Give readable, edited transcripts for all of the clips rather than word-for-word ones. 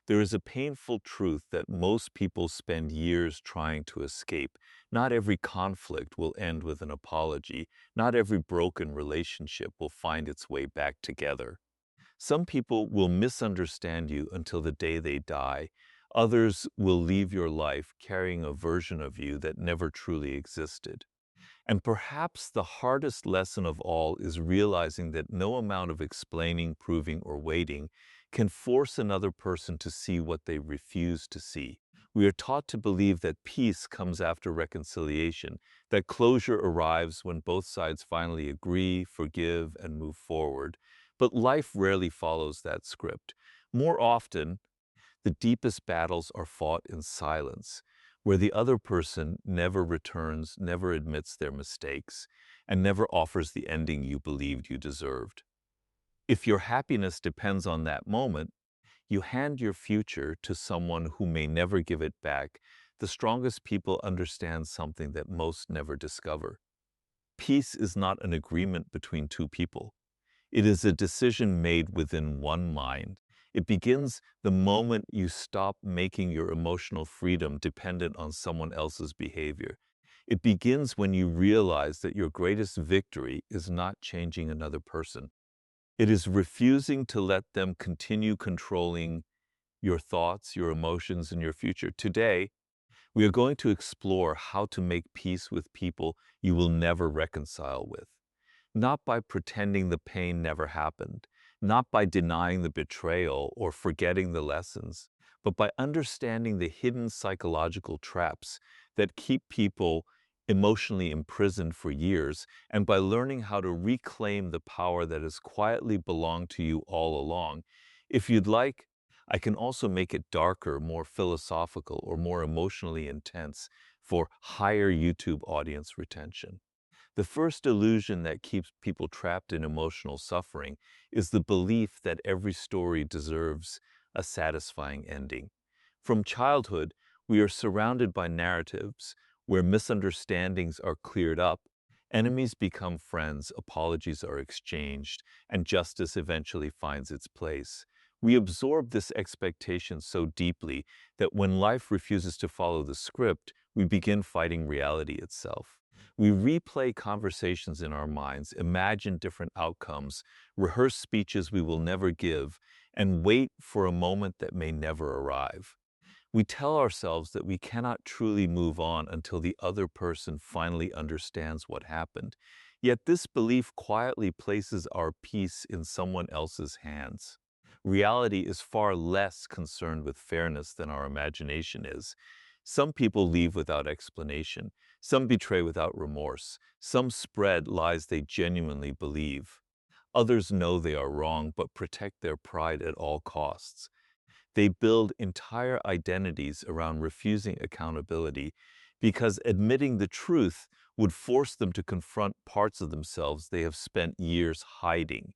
There is a painful truth that most people spend years trying to escape. Not every conflict will end with an apology. Not every broken relationship will find its way back together. Some people will misunderstand you until the day they die. Others will leave your life carrying a version of you that never truly existed. And perhaps the hardest lesson of all is realizing that no amount of explaining, proving, or waiting can force another person to see what they refuse to see. We are taught to believe that peace comes after reconciliation, that closure arrives when both sides finally agree, forgive, and move forward. But life rarely follows that script. More often, the deepest battles are fought in silence, where the other person never returns, never admits their mistakes, and never offers the ending you believed you deserved. If your happiness depends on that moment, you hand your future to someone who may never give it back. The strongest people understand something that most never discover. Peace is not an agreement between two people. It is a decision made within one mind. It begins the moment you stop making your emotional freedom dependent on someone else's behavior. It begins when you realize that your greatest victory is not changing another person. It is refusing to let them continue controlling your thoughts, your emotions, and your future. Today, we are going to explore how to make peace with people you will never reconcile with. Not by pretending the pain never happened, not by denying the betrayal or forgetting the lessons, but by understanding the hidden psychological traps that keep people emotionally imprisoned for years, and by learning how to reclaim the power that has quietly belonged to you all along. If you'd like, I can also make it darker, more philosophical, or more emotionally intense for higher YouTube audience retention. The first illusion that keeps people trapped in emotional suffering is the belief that every story deserves a satisfying ending. From childhood, we are surrounded by narratives where misunderstandings are cleared up, enemies become friends, apologies are exchanged, and justice eventually finds its place. We absorb this expectation so deeply that when life refuses to follow the script, we begin fighting reality itself. We replay conversations in our minds, imagine different outcomes, rehearse speeches we will never give, and wait for a moment that may never arrive. We tell ourselves that we cannot truly move on until the other person finally understands what happened. Yet this belief quietly places our peace in someone else's hands. Reality is far less concerned with fairness than our imagination is. Some people leave without explanation. Some betray without remorse. Some spread lies they genuinely believe. Others know they are wrong but protect their pride at all costs. They build entire identities around refusing accountability because admitting the truth would force them to confront parts of themselves they have spent years hiding.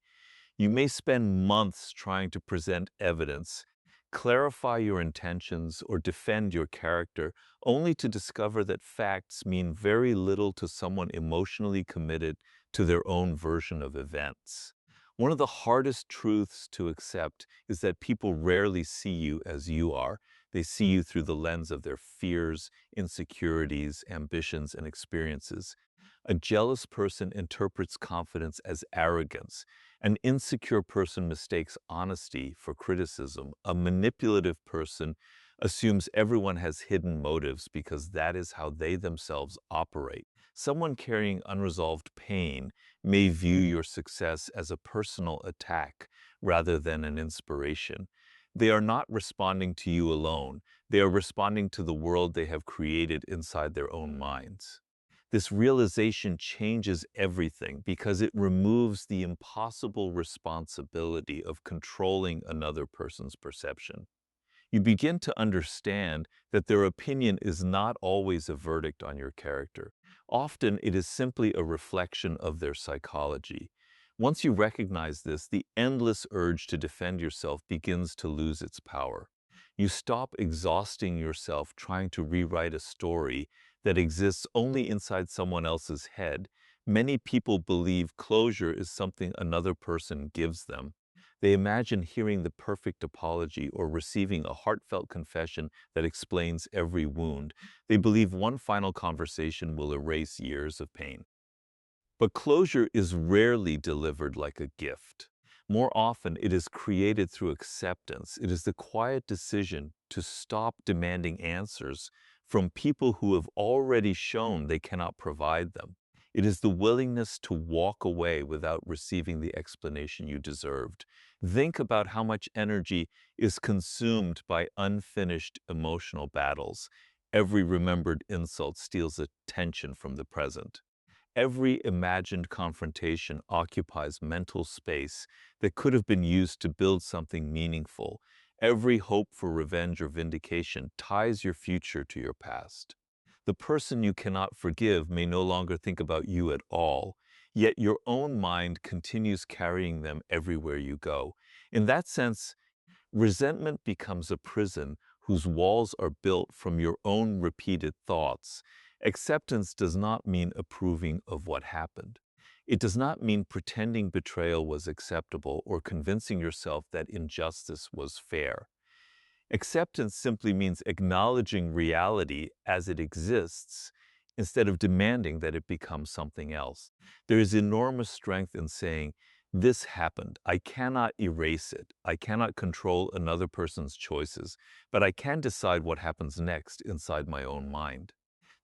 You may spend months trying to present evidence, clarify your intentions, or defend your character, only to discover that facts mean very little to someone emotionally committed to their own version of events. One of the hardest truths to accept is that people rarely see you as you are. They see you through the lens of their fears, insecurities, ambitions, and experiences. A jealous person interprets confidence as arrogance. An insecure person mistakes honesty for criticism. A manipulative person assumes everyone has hidden motives because that is how they themselves operate. Someone carrying unresolved pain may view your success as a personal attack rather than an inspiration. They are not responding to you alone. They are responding to the world they have created inside their own minds. This realization changes everything because it removes the impossible responsibility of controlling another person's perception. You begin to understand that their opinion is not always a verdict on your character. Often it is simply a reflection of their psychology. Once you recognize this, the endless urge to defend yourself begins to lose its power. You stop exhausting yourself trying to rewrite a story that exists only inside someone else's head. Many people believe closure is something another person gives them. They imagine hearing the perfect apology or receiving a heartfelt confession that explains every wound. They believe one final conversation will erase years of pain. But closure is rarely delivered like a gift. More often, it is created through acceptance. It is the quiet decision to stop demanding answers from people who have already shown they cannot provide them. It is the willingness to walk away without receiving the explanation you deserved. Think about how much energy is consumed by unfinished emotional battles. Every remembered insult steals attention from the present. Every imagined confrontation occupies mental space that could have been used to build something meaningful. Every hope for revenge or vindication ties your future to your past. The person you cannot forgive may no longer think about you at all, yet your own mind continues carrying them everywhere you go. In that sense, resentment becomes a prison whose walls are built from your own repeated thoughts. Acceptance does not mean approving of what happened. It does not mean pretending betrayal was acceptable or convincing yourself that injustice was fair. Acceptance simply means acknowledging reality as it exists instead of demanding that it become something else. There is enormous strength in saying, "This happened. I cannot erase it. I cannot control another person's choices, but I can decide what happens next inside my own mind."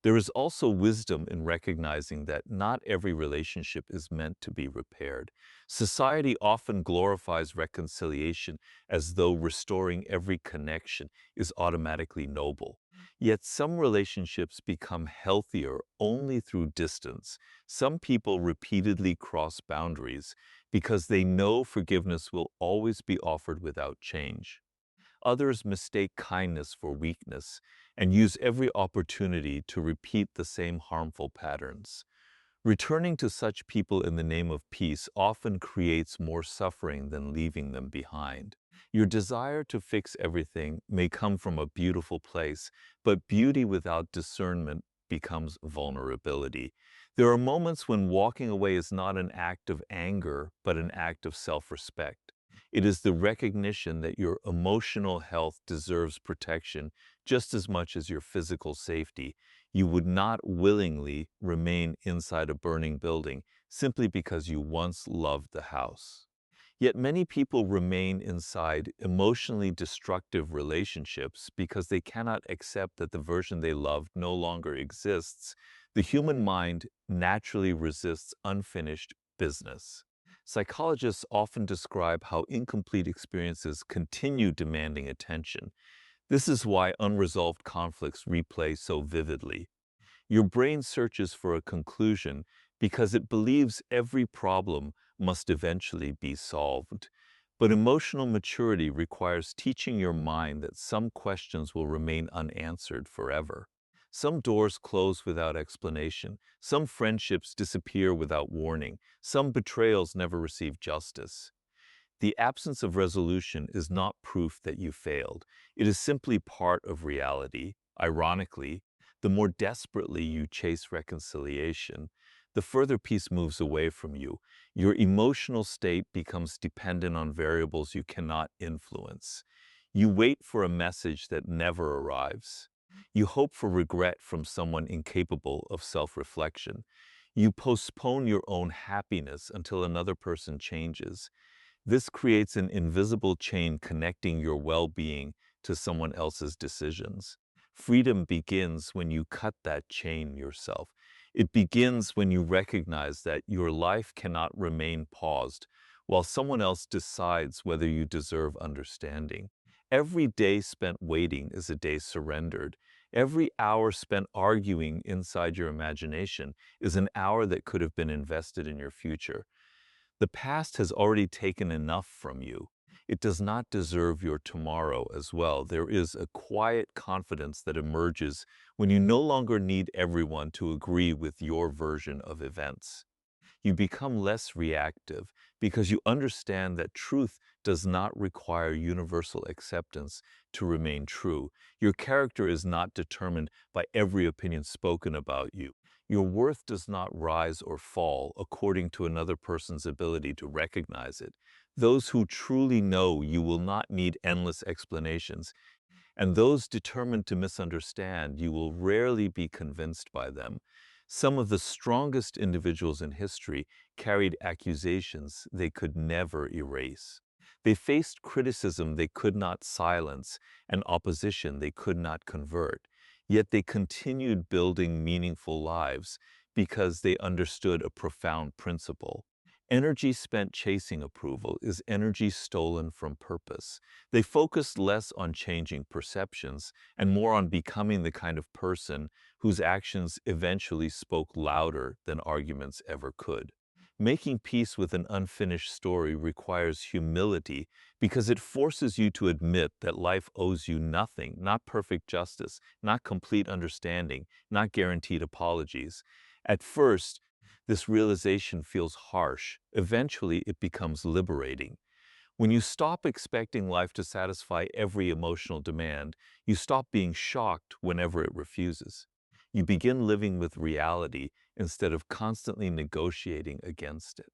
There is also wisdom in recognizing that not every relationship is meant to be repaired. Society often glorifies reconciliation as though restoring every connection is automatically noble. Yet some relationships become healthier only through distance. Some people repeatedly cross boundaries because they know forgiveness will always be offered without change. Others mistake kindness for weakness and use every opportunity to repeat the same harmful patterns. Returning to such people in the name of peace often creates more suffering than leaving them behind. Your desire to fix everything may come from a beautiful place, but beauty without discernment becomes vulnerability. There are moments when walking away is not an act of anger, but an act of self-respect. It is the recognition that your emotional health deserves protection just as much as your physical safety. You would not willingly remain inside a burning building simply because you once loved the house. Yet many people remain inside emotionally destructive relationships because they cannot accept that the version they loved no longer exists. The human mind naturally resists unfinished business. Psychologists often describe how incomplete experiences continue demanding attention. This is why unresolved conflicts replay so vividly. Your brain searches for a conclusion because it believes every problem must eventually be solved. But emotional maturity requires teaching your mind that some questions will remain unanswered forever. Some doors close without explanation. Some friendships disappear without warning. Some betrayals never receive justice. The absence of resolution is not proof that you failed. It is simply part of reality. Ironically, the more desperately you chase reconciliation, the further peace moves away from you. Your emotional state becomes dependent on variables you cannot influence. You wait for a message that never arrives. You hope for regret from someone incapable of self-reflection. You postpone your own happiness until another person changes. This creates an invisible chain connecting your well-being to someone else's decisions. Freedom begins when you cut that chain yourself. It begins when you recognize that your life cannot remain paused while someone else decides whether you deserve understanding. Every day spent waiting is a day surrendered. Every hour spent arguing inside your imagination is an hour that could have been invested in your future. The past has already taken enough from you. It does not deserve your tomorrow as well. There is a quiet confidence that emerges when you no longer need everyone to agree with your version of events. You become less reactive because you understand that truth does not require universal acceptance to remain true. Your character is not determined by every opinion spoken about you. Your worth does not rise or fall according to another person's ability to recognize it. Those who truly know you will not need endless explanations, and those determined to misunderstand, you will rarely be convinced by them. Some of the strongest individuals in history carried accusations they could never erase. They faced criticism they could not silence and opposition they could not convert. Yet they continued building meaningful lives because they understood a profound principle. Energy spent chasing approval is energy stolen from purpose. They focused less on changing perceptions and more on becoming the kind of person whose actions eventually spoke louder than arguments ever could. Making peace with an unfinished story requires humility because it forces you to admit that life owes you nothing, not perfect justice, not complete understanding, not guaranteed apologies. At first, this realization feels harsh. Eventually, it becomes liberating. When you stop expecting life to satisfy every emotional demand, you stop being shocked whenever it refuses. You begin living with reality instead of constantly negotiating against it.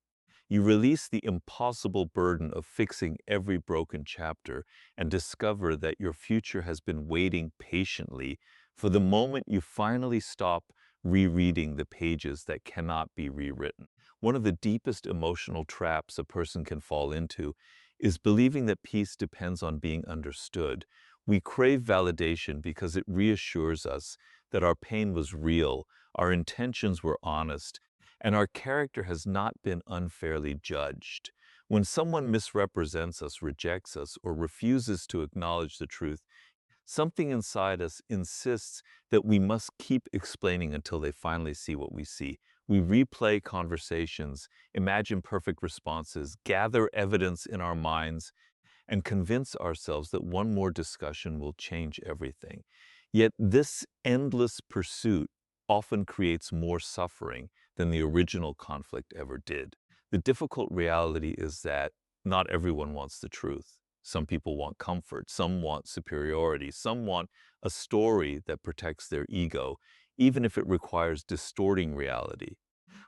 You release the impossible burden of fixing every broken chapter and discover that your future has been waiting patiently for the moment you finally stop rereading the pages that cannot be rewritten. One of the deepest emotional traps a person can fall into is believing that peace depends on being understood. We crave validation because it reassures us that our pain was real, our intentions were honest, and our character has not been unfairly judged. When someone misrepresents us, rejects us, or refuses to acknowledge the truth, something inside us insists that we must keep explaining until they finally see what we see. We replay conversations, imagine perfect responses, gather evidence in our minds, and convince ourselves that one more discussion will change everything. Yet this endless pursuit often creates more suffering than the original conflict ever did. The difficult reality is that not everyone wants the truth. Some people want comfort, some want superiority, some want a story that protects their ego, even if it requires distorting reality.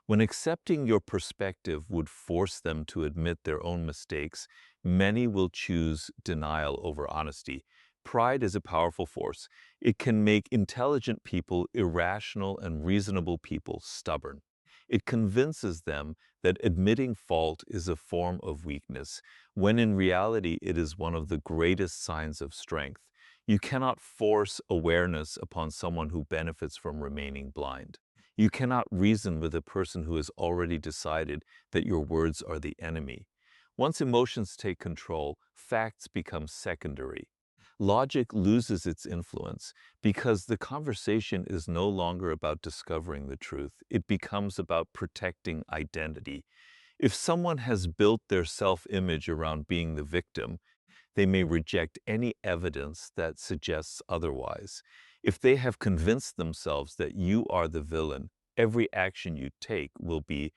When accepting your perspective would force them to admit their own mistakes, many will choose denial over honesty. Pride is a powerful force. It can make intelligent people irrational and reasonable people stubborn. It convinces them that admitting fault is a form of weakness, when in reality it is one of the greatest signs of strength. You cannot force awareness upon someone who benefits from remaining blind. You cannot reason with a person who has already decided that your words are the enemy. Once emotions take control, facts become secondary. Logic loses its influence because the conversation is no longer about discovering the truth. It becomes about protecting identity. If someone has built their self-image around being the victim, they may reject any evidence that suggests otherwise. If they have convinced themselves that you are the villain, every action you take will be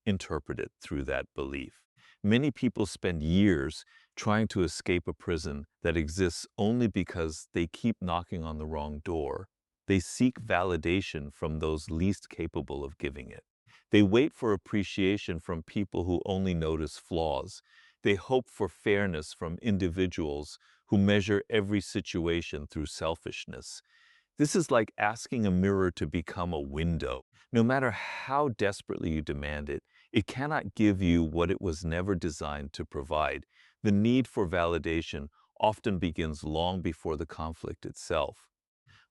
interpreted through that belief. Many people spend years trying to escape a prison that exists only because they keep knocking on the wrong door. They seek validation from those least capable of giving it. They wait for appreciation from people who only notice flaws. They hope for fairness from individuals who measure every situation through selfishness. This is like asking a mirror to become a window. No matter how desperately you demand it, it cannot give you what it was never designed to provide. The need for validation often begins long before the conflict itself.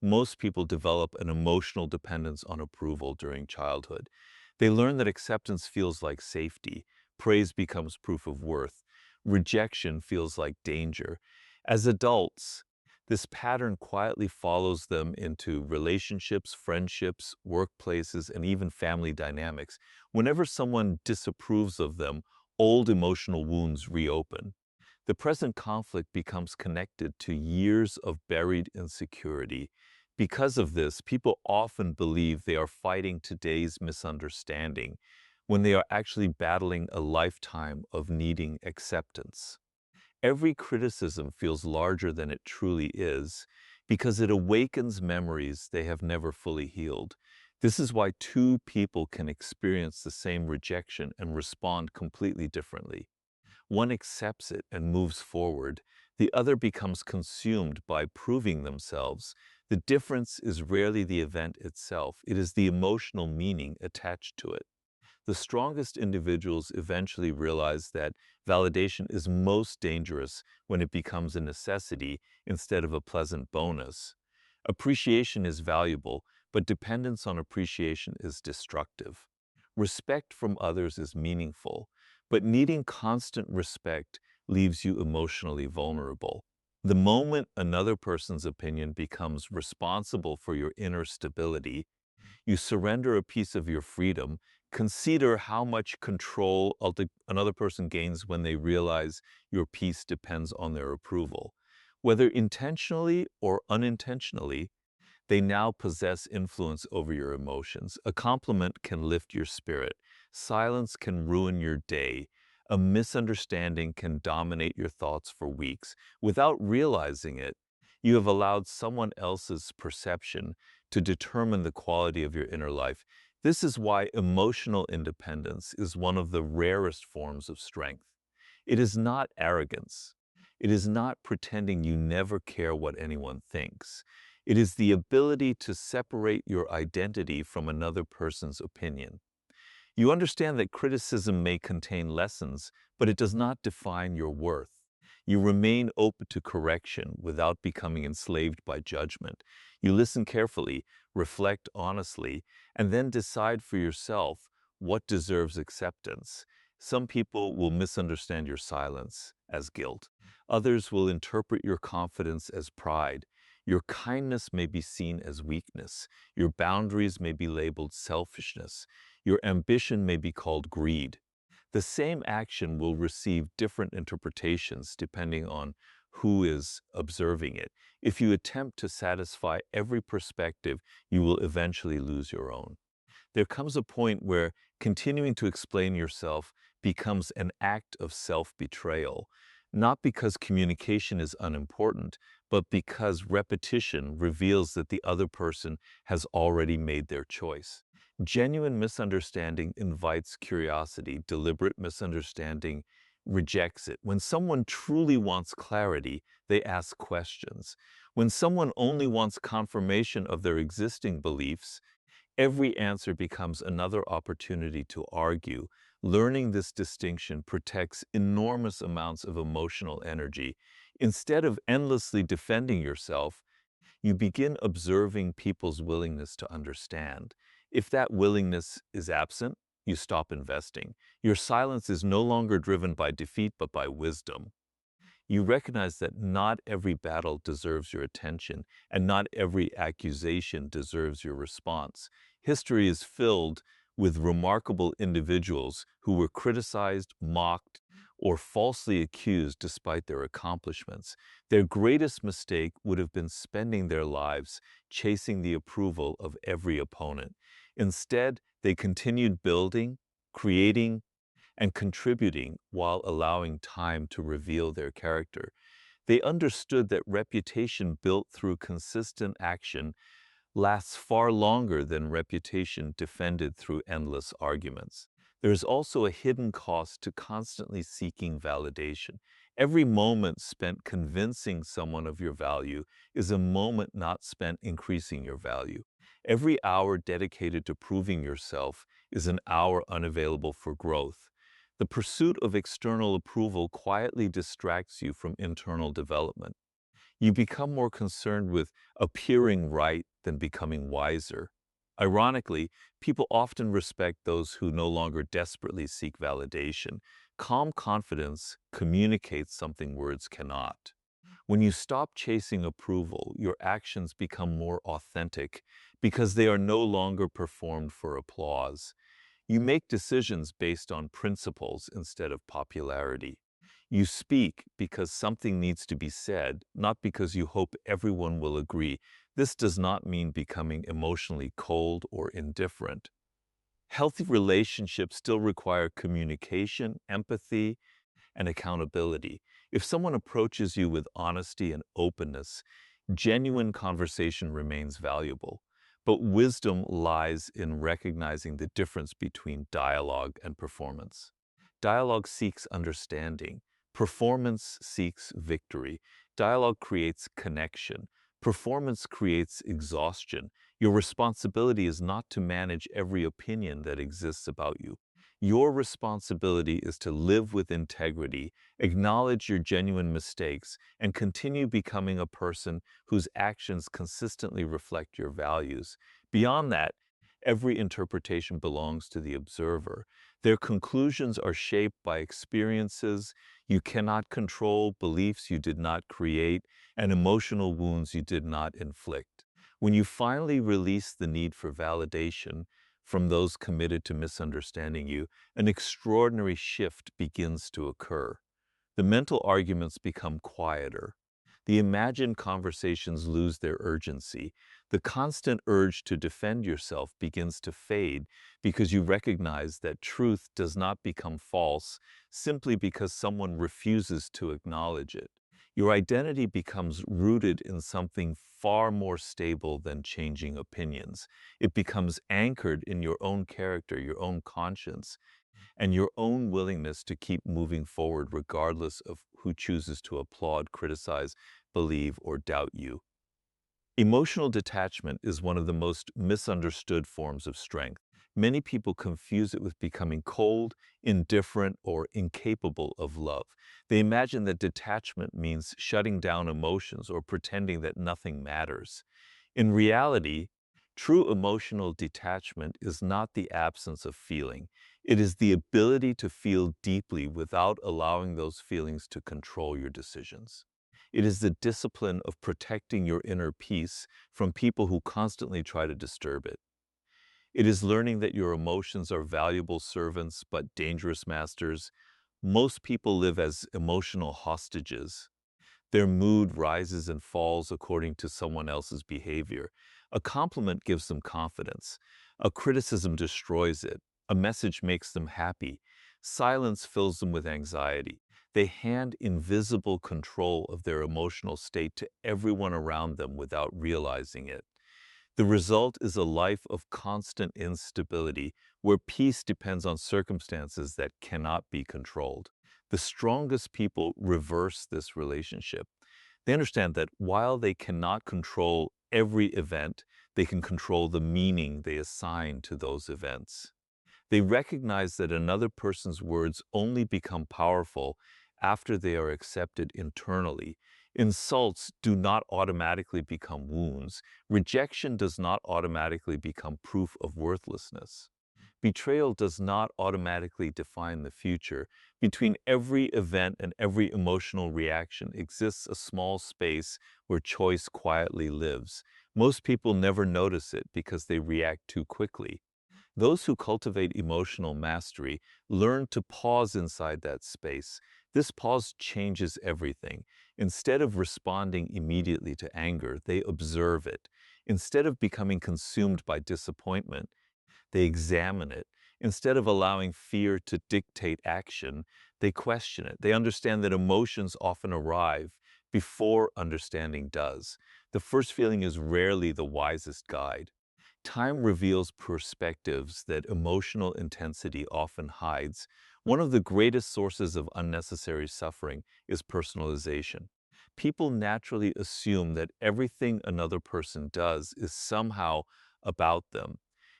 Most people develop an emotional dependence on approval during childhood. They learn that acceptance feels like safety, praise becomes proof of worth, rejection feels like danger. As adults, this pattern quietly follows them into relationships, friendships, workplaces, and even family dynamics. Whenever someone disapproves of them, old emotional wounds reopen. The present conflict becomes connected to years of buried insecurity. Because of this, people often believe they are fighting today's misunderstanding when they are actually battling a lifetime of needing acceptance. Every criticism feels larger than it truly is because it awakens memories they have never fully healed. This is why two people can experience the same rejection and respond completely differently. One accepts it and moves forward. The other becomes consumed by proving themselves. The difference is rarely the event itself, it is the emotional meaning attached to it. The strongest individuals eventually realize that validation is most dangerous when it becomes a necessity instead of a pleasant bonus. Appreciation is valuable, but dependence on appreciation is destructive. Respect from others is meaningful, but needing constant respect leaves you emotionally vulnerable. The moment another person's opinion becomes responsible for your inner stability, you surrender a piece of your freedom. Consider how much control another person gains when they realize your peace depends on their approval. Whether intentionally or unintentionally, they now possess influence over your emotions. A compliment can lift your spirit. Silence can ruin your day. A misunderstanding can dominate your thoughts for weeks. Without realizing it, you have allowed someone else's perception to determine the quality of your inner life. This is why emotional independence is one of the rarest forms of strength. It is not arrogance. It is not pretending you never care what anyone thinks. It is the ability to separate your identity from another person's opinion. You understand that criticism may contain lessons, but it does not define your worth. You remain open to correction without becoming enslaved by judgment. You listen carefully, reflect honestly, and then decide for yourself what deserves acceptance. Some people will misunderstand your silence as guilt. Others will interpret your confidence as pride. Your kindness may be seen as weakness. Your boundaries may be labeled selfishness. Your ambition may be called greed. The same action will receive different interpretations depending on who is observing it. If you attempt to satisfy every perspective, you will eventually lose your own. There comes a point where continuing to explain yourself becomes an act of self-betrayal, not because communication is unimportant, but because repetition reveals that the other person has already made their choice. Genuine misunderstanding invites curiosity. Deliberate misunderstanding rejects it. When someone truly wants clarity, they ask questions. When someone only wants confirmation of their existing beliefs, every answer becomes another opportunity to argue. Learning this distinction protects enormous amounts of emotional energy. Instead of endlessly defending yourself, you begin observing people's willingness to understand. If that willingness is absent, you stop investing. Your silence is no longer driven by defeat but by wisdom. You recognize that not every battle deserves your attention, and not every accusation deserves your response. History is filled with remarkable individuals who were criticized, mocked, or falsely accused despite their accomplishments. Their greatest mistake would have been spending their lives chasing the approval of every opponent. Instead, they continued building, creating, and contributing while allowing time to reveal their character. They understood that reputation built through consistent action lasts far longer than reputation defended through endless arguments. There is also a hidden cost to constantly seeking validation. Every moment spent convincing someone of your value is a moment not spent increasing your value. Every hour dedicated to proving yourself is an hour unavailable for growth. The pursuit of external approval quietly distracts you from internal development. You become more concerned with appearing right than becoming wiser. Ironically, people often respect those who no longer desperately seek validation. Calm confidence communicates something words cannot. When you stop chasing approval, your actions become more authentic because they are no longer performed for applause. You make decisions based on principles instead of popularity. You speak because something needs to be said, not because you hope everyone will agree. This does not mean becoming emotionally cold or indifferent. Healthy relationships still require communication, empathy, and accountability. If someone approaches you with honesty and openness, genuine conversation remains valuable. But wisdom lies in recognizing the difference between dialogue and performance. Dialogue seeks understanding. Performance seeks victory. Dialogue creates connection. Performance creates exhaustion. Your responsibility is not to manage every opinion that exists about you. Your responsibility is to live with integrity, acknowledge your genuine mistakes, and continue becoming a person whose actions consistently reflect your values. Beyond that, every interpretation belongs to the observer. Their conclusions are shaped by experiences you cannot control, beliefs you did not create, and emotional wounds you did not inflict. When you finally release the need for validation from those committed to misunderstanding you, an extraordinary shift begins to occur. The mental arguments become quieter. The imagined conversations lose their urgency. The constant urge to defend yourself begins to fade because you recognize that truth does not become false simply because someone refuses to acknowledge it. Your identity becomes rooted in something far more stable than changing opinions. It becomes anchored in your own character, your own conscience, and your own willingness to keep moving forward regardless of who chooses to applaud, criticize, believe, or doubt you. Emotional detachment is one of the most misunderstood forms of strength. Many people confuse it with becoming cold, indifferent, or incapable of love. They imagine that detachment means shutting down emotions or pretending that nothing matters. In reality, true emotional detachment is not the absence of feeling. It is the ability to feel deeply without allowing those feelings to control your decisions. It is the discipline of protecting your inner peace from people who constantly try to disturb it. It is learning that your emotions are valuable servants but dangerous masters. Most people live as emotional hostages. Their mood rises and falls according to someone else's behavior. A compliment gives them confidence. A criticism destroys it. A message makes them happy. Silence fills them with anxiety. They hand invisible control of their emotional state to everyone around them without realizing it. The result is a life of constant instability where peace depends on circumstances that cannot be controlled. The strongest people reverse this relationship. They understand that while they cannot control every event, they can control the meaning they assign to those events. They recognize that another person's words only become powerful after they are accepted internally. Insults do not automatically become wounds. Rejection does not automatically become proof of worthlessness. Betrayal does not automatically define the future. Between every event and every emotional reaction exists a small space where choice quietly lives. Most people never notice it because they react too quickly. Those who cultivate emotional mastery learn to pause inside that space. This pause changes everything. Instead of responding immediately to anger, they observe it. Instead of becoming consumed by disappointment, they examine it. Instead of allowing fear to dictate action, they question it. They understand that emotions often arrive before understanding does. The first feeling is rarely the wisest guide. Time reveals perspectives that emotional intensity often hides. One of the greatest sources of unnecessary suffering is personalization. People naturally assume that everything another person does is somehow about them.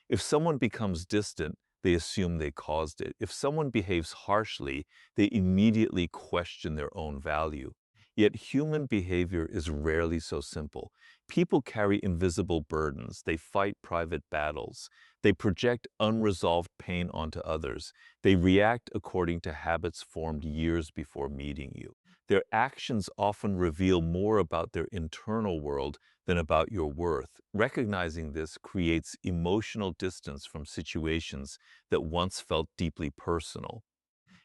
If someone becomes distant, they assume they caused it. If someone behaves harshly, they immediately question their own value. Yet human behavior is rarely so simple. People carry invisible burdens. They fight private battles. They project unresolved pain onto others. They react according to habits formed years before meeting you. Their actions often reveal more about their internal world than about your worth. Recognizing this creates emotional distance from situations that once felt deeply personal.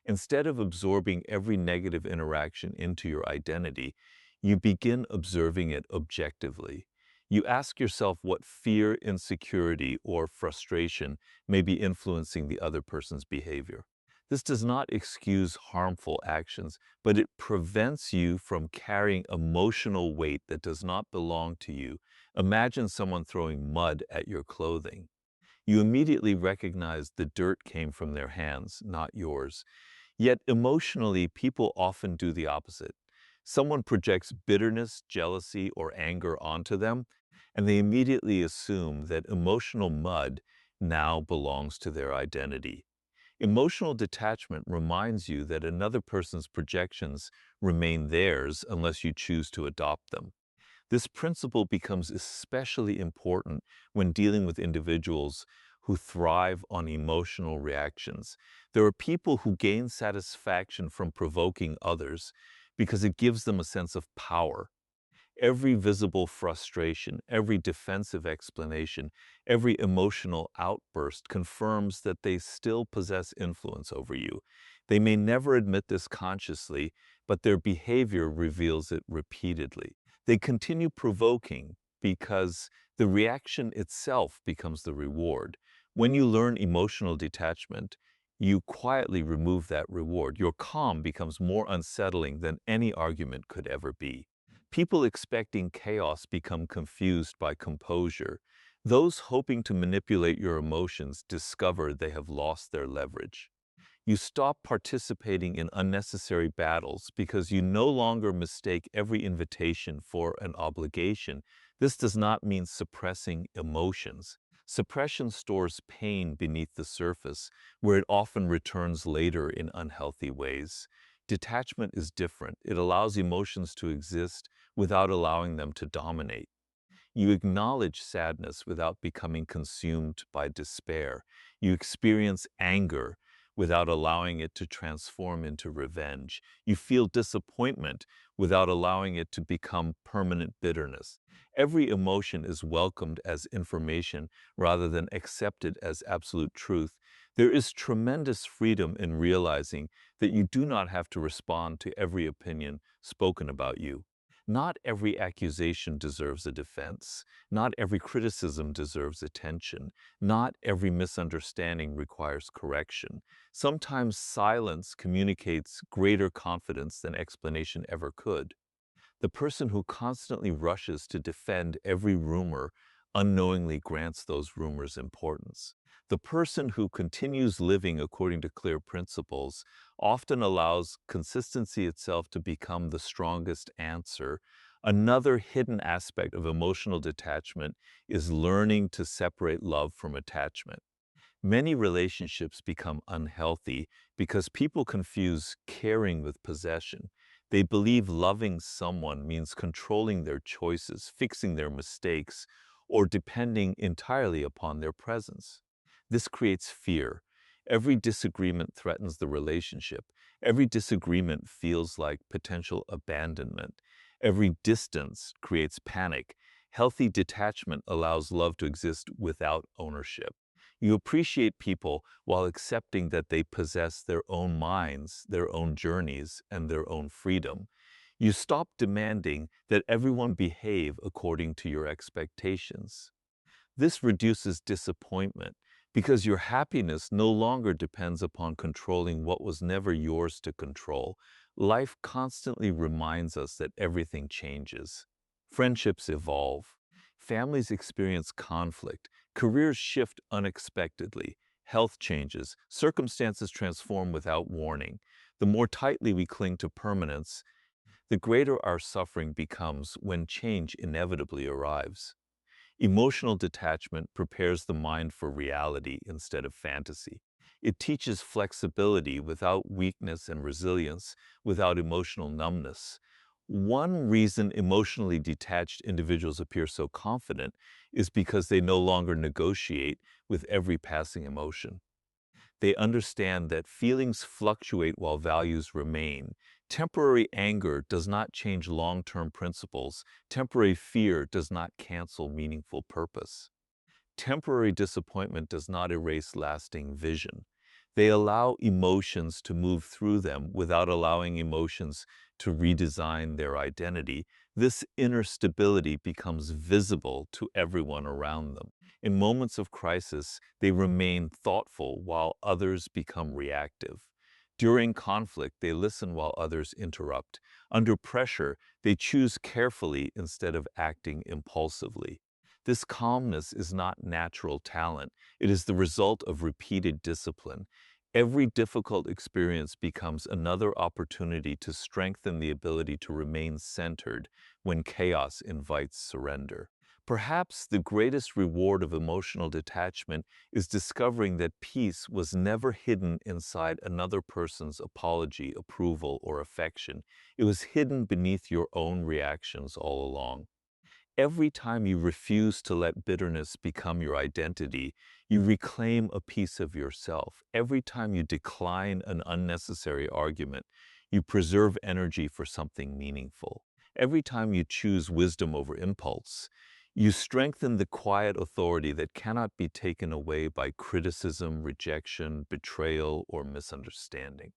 Instead of absorbing every negative interaction into your identity, you begin observing it objectively. You ask yourself what fear, insecurity, or frustration may be influencing the other person's behavior. This does not excuse harmful actions, but it prevents you from carrying emotional weight that does not belong to you. Imagine someone throwing mud at your clothing. You immediately recognize the dirt came from their hands, not yours. Yet emotionally, people often do the opposite. Someone projects bitterness, jealousy, or anger onto them, and they immediately assume that emotional mud now belongs to their identity. Emotional detachment reminds you that another person's projections remain theirs unless you choose to adopt them. This principle becomes especially important when dealing with individuals who thrive on emotional reactions. There are people who gain satisfaction from provoking others because it gives them a sense of power. Every visible frustration, every defensive explanation, every emotional outburst confirms that they still possess influence over you. They may never admit this consciously, but their behavior reveals it repeatedly. They continue provoking because the reaction itself becomes the reward. When you learn emotional detachment, you quietly remove that reward. Your calm becomes more unsettling than any argument could ever be. People expecting chaos become confused by composure. Those hoping to manipulate your emotions discover they have lost their leverage. You stop participating in unnecessary battles because you no longer mistake every invitation for an obligation. This does not mean suppressing emotions. Suppression stores pain beneath the surface, where it often returns later in unhealthy ways. Detachment is different. It allows emotions to exist without allowing them to dominate. You acknowledge sadness without becoming consumed by despair. You experience anger without allowing it to transform into revenge. You feel disappointment without allowing it to become permanent bitterness. Every emotion is welcomed as information rather than accepted as absolute truth. There is tremendous freedom in realizing that you do not have to respond to every opinion spoken about you. Not every accusation deserves a defense. Not every criticism deserves attention. Not every misunderstanding requires correction. Sometimes silence communicates greater confidence than explanation ever could. The person who constantly rushes to defend every rumor unknowingly grants those rumors importance. The person who continues living according to clear principles often allows consistency itself to become the strongest answer. Another hidden aspect of emotional detachment is learning to separate love from attachment. Many relationships become unhealthy because people confuse caring with possession. They believe loving someone means controlling their choices, fixing their mistakes, or depending entirely upon their presence. This creates fear. Every disagreement threatens the relationship. Every disagreement feels like potential abandonment. Every distance creates panic. Healthy detachment allows love to exist without ownership. You appreciate people while accepting that they possess their own minds, their own journeys, and their own freedom. You stop demanding that everyone behave according to your expectations. This reduces disappointment because your happiness no longer depends upon controlling what was never yours to control. Life constantly reminds us that everything changes. Friendships evolve. Families experience conflict. Careers shift unexpectedly. Health changes. Circumstances transform without warning. The more tightly we cling to permanence, the greater our suffering becomes when change inevitably arrives. Emotional detachment prepares the mind for reality instead of fantasy. It teaches flexibility without weakness and resilience without emotional numbness. One reason emotionally detached individuals appear so confident is because they no longer negotiate with every passing emotion. They understand that feelings fluctuate while values remain. Temporary anger does not change long-term principles. Temporary fear does not cancel meaningful purpose. Temporary disappointment does not erase lasting vision. They allow emotions to move through them without allowing emotions to redesign their identity. This inner stability becomes visible to everyone around them. In moments of crisis, they remain thoughtful while others become reactive. During conflict, they listen while others interrupt. Under pressure, they choose carefully instead of acting impulsively. This calmness is not natural talent. It is the result of repeated discipline. Every difficult experience becomes another opportunity to strengthen the ability to remain centered when chaos invites surrender. Perhaps the greatest reward of emotional detachment is discovering that peace was never hidden inside another person's apology, approval, or affection. It was hidden beneath your own reactions all along. Every time you refuse to let bitterness become your identity, you reclaim a piece of yourself. Every time you decline an unnecessary argument, you preserve energy for something meaningful. Every time you choose wisdom over impulse, you strengthen the quiet authority that cannot be taken away by criticism, rejection, betrayal, or misunderstanding.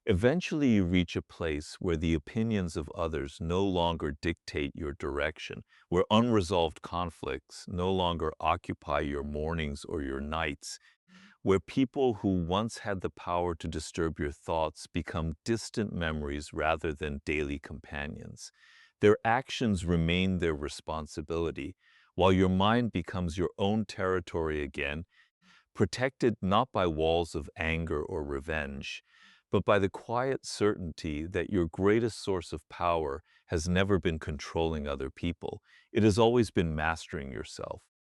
Eventually, you reach a place where the opinions of others no longer dictate your direction, where unresolved conflicts no longer occupy your mornings or your nights, where people who once had the power to disturb your thoughts become distant memories rather than daily companions. Their actions remain their responsibility, while your mind becomes your own territory again, protected not by walls of anger or revenge, but by the quiet certainty that your greatest source of power has never been controlling other people. It has always been mastering yourself.